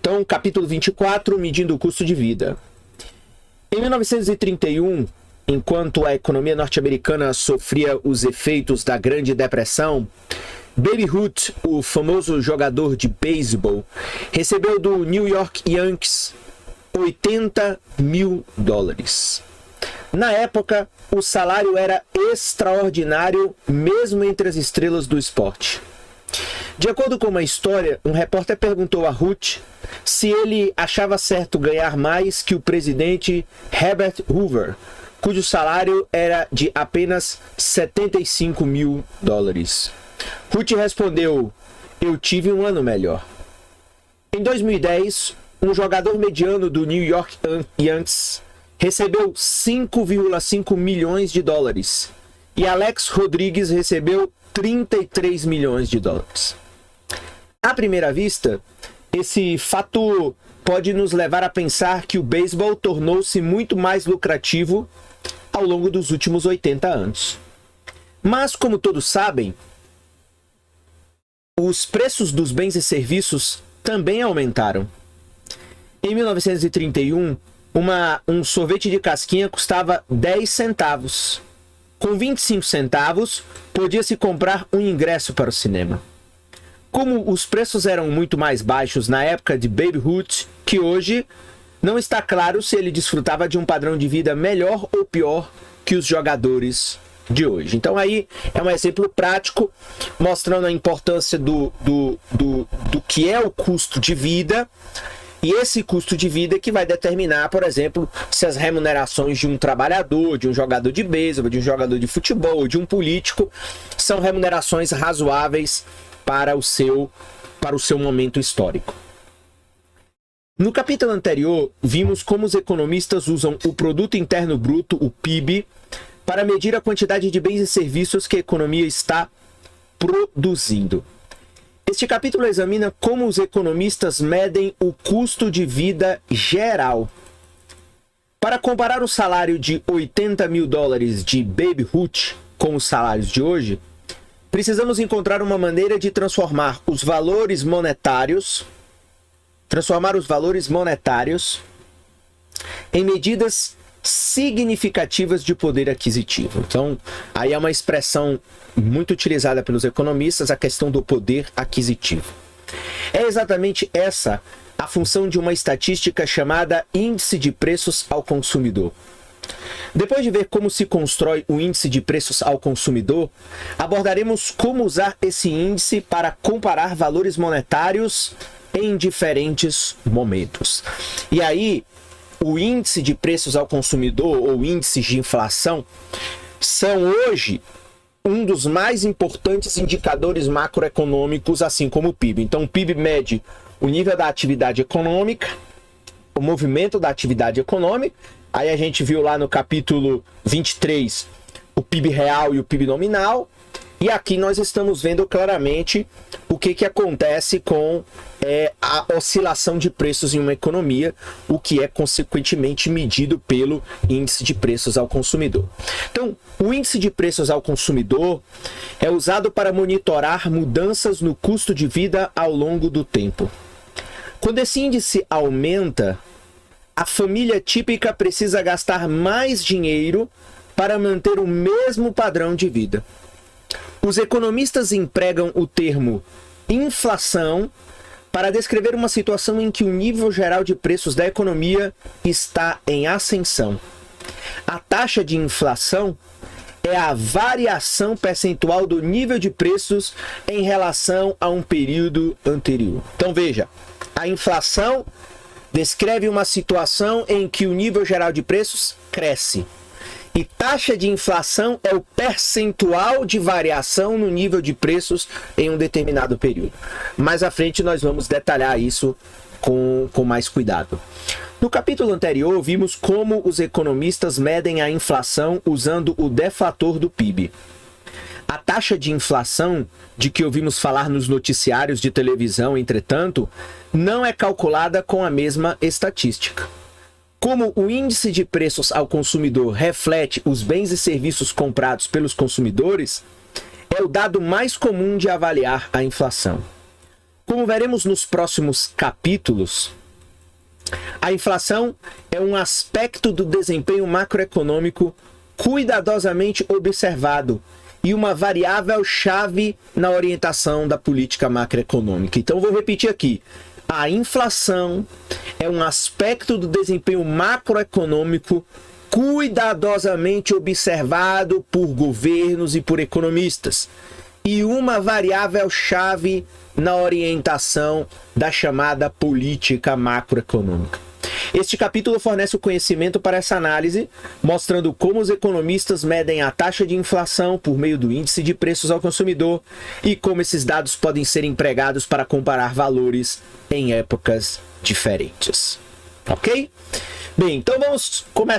Então, capítulo 24, medindo o custo de vida. Em 1931, enquanto a economia norte-americana sofria os efeitos da Grande Depressão, Babe Ruth, o famoso jogador de beisebol, recebeu do New York Yankees $80 mil. Na época, o salário era extraordinário, mesmo entre as estrelas do esporte. De acordo com uma história, um repórter perguntou a Ruth se ele achava certo ganhar mais que o presidente Herbert Hoover, cujo salário era de apenas $75 mil. Ruth respondeu: "Eu tive um ano melhor." Em 2010, um jogador mediano do New York Yankees recebeu $5,5 milhões e Alex Rodrigues recebeu $33 milhões. À primeira vista, esse fato pode nos levar a pensar que o beisebol tornou-se muito mais lucrativo ao longo dos últimos 80 anos. Mas, como todos sabem, os preços dos bens e serviços também aumentaram. Em 1931, um sorvete de casquinha custava 10 centavos. Com 25 centavos, podia-se comprar um ingresso para o cinema. Como os preços eram muito mais baixos na época de Babe Ruth que hoje, não está claro se ele desfrutava de um padrão de vida melhor ou pior que os jogadores de hoje. Então aí é um exemplo prático mostrando a importância do que é o custo de vida. E esse custo de vida que vai determinar, por exemplo, se as remunerações de um trabalhador, de um jogador de beisebol, de um jogador de futebol, de um político, são remunerações razoáveis para o seu momento histórico. No capítulo anterior, vimos como os economistas usam o Produto Interno Bruto, o PIB, para medir a quantidade de bens e serviços que a economia está produzindo. Este capítulo examina como os economistas medem o custo de vida geral. Para comparar o salário de $80 mil de Babe Ruth com os salários de hoje, precisamos encontrar uma maneira de transformar os valores monetários em medidas significativas de poder aquisitivo. Então, aí é uma expressão muito utilizada pelos economistas, a questão do poder aquisitivo. É exatamente essa a função de uma estatística chamada Índice de Preços ao Consumidor. Depois de ver como se constrói o Índice de Preços ao Consumidor, abordaremos como usar esse índice para comparar valores monetários em diferentes momentos. E aí, o índice de preços ao consumidor, ou índices de inflação, são hoje um dos mais importantes indicadores macroeconômicos, assim como o PIB. Então, o PIB mede o nível da atividade econômica, o movimento da atividade econômica. Aí a gente viu lá no capítulo 23 o PIB real e o PIB nominal. E aqui nós estamos vendo claramente o que acontece com a oscilação de preços em uma economia, o que é consequentemente medido pelo índice de preços ao consumidor. Então, o índice de preços ao consumidor é usado para monitorar mudanças no custo de vida ao longo do tempo. Quando esse índice aumenta, a família típica precisa gastar mais dinheiro para manter o mesmo padrão de vida. Os economistas empregam o termo inflação para descrever uma situação em que o nível geral de preços da economia está em ascensão. A taxa de inflação é a variação percentual do nível de preços em relação a um período anterior. Então veja, a inflação descreve uma situação em que o nível geral de preços cresce. E taxa de inflação é o percentual de variação no nível de preços em um determinado período. Mais à frente nós vamos detalhar isso com mais cuidado. No capítulo anterior, vimos como os economistas medem a inflação usando o deflator do PIB. A taxa de inflação, de que ouvimos falar nos noticiários de televisão, entretanto, não é calculada com a mesma estatística. Como o índice de preços ao consumidor reflete os bens e serviços comprados pelos consumidores, é o dado mais comum de avaliar a inflação. Como veremos nos próximos capítulos, a inflação é um aspecto do desempenho macroeconômico cuidadosamente observado e uma variável-chave na orientação da política macroeconômica. Então, vou repetir aqui. A inflação é um aspecto do desempenho macroeconômico cuidadosamente observado por governos e por economistas e uma variável-chave na orientação da chamada política macroeconômica. Este capítulo fornece o conhecimento para essa análise, mostrando como os economistas medem a taxa de inflação por meio do índice de preços ao consumidor e como esses dados podem ser empregados para comparar valores em épocas diferentes. Ok? Bem, então vamos começar